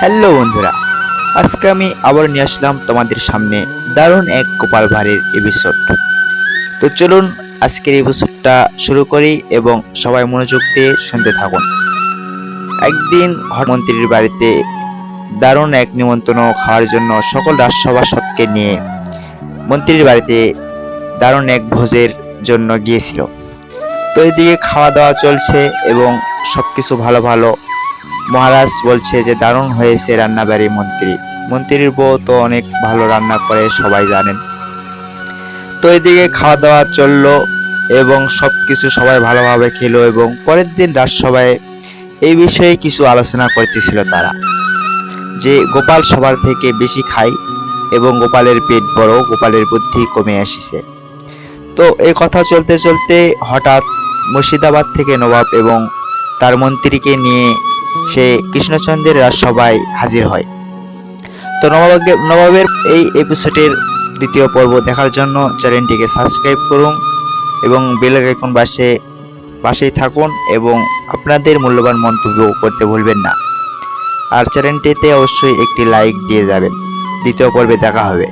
Hello বন্ধুরা, আজকে আমি আবার নিয়ে আসলাম তোমাদের সামনে দারুণ এক গোপাল ভাঁড়ের এপিসোড। তো চলুন আজকের এপিসোডটা শুরু করি এবং সবাই মনোযোগ দিয়ে শুনতে থাকুন। একদিন মন্ত্রীর বাড়িতে দারুণ এক নিমন্ত্রণ খাওয়ার জন্য সকল রাজসভাসদকে নিয়ে মন্ত্রীর বাড়িতে দারুণ এক ভোজের জন্য গিয়েছিল। তো এদিকে খাওয়া দাওয়া চলছে এবং সবকিছু ভালো ভালো। মহারাজ বলছে যে দারুণ হয়েছে রান্নাবাড়ি। মন্ত্রীর বউ তো অনেক ভালো রান্না করে, সবাই জানেন। তো এদিকে খাওয়া দাওয়া চললো এবং সবকিছু সবাই ভালোভাবে খেলো এবং পরের দিন রাজসভায় এই বিষয়ে কিছু আলোচনা করতেছিল তারা, যে গোপাল সবার থেকে বেশি খায় এবং গোপালের পেট বড়, গোপালের বুদ্ধি কমে আসছে। তো এই কথা চলতে চলতে হঠাৎ মুর্শিদাবাদ থেকে নবাব এবং তার মন্ত্রীকে নিয়ে সে কৃষ্ণচন্দ্রের রাজসভায় হাজির হয়। তো নবাবের এই এপিসোডের দ্বিতীয় পর্ব দেখার জন্য চ্যানেলটিকে সাবস্ক্রাইব করুন এবং বেল আইকন পাশেই থাকুন এবং আপনাদের মূল্যবান মন্তব্য করতে ভুলবেন না। আর চ্যানেলটিতে অবশ্যই একটি লাইক দিয়ে যাবেন। দ্বিতীয় পর্বে দেখা হবে।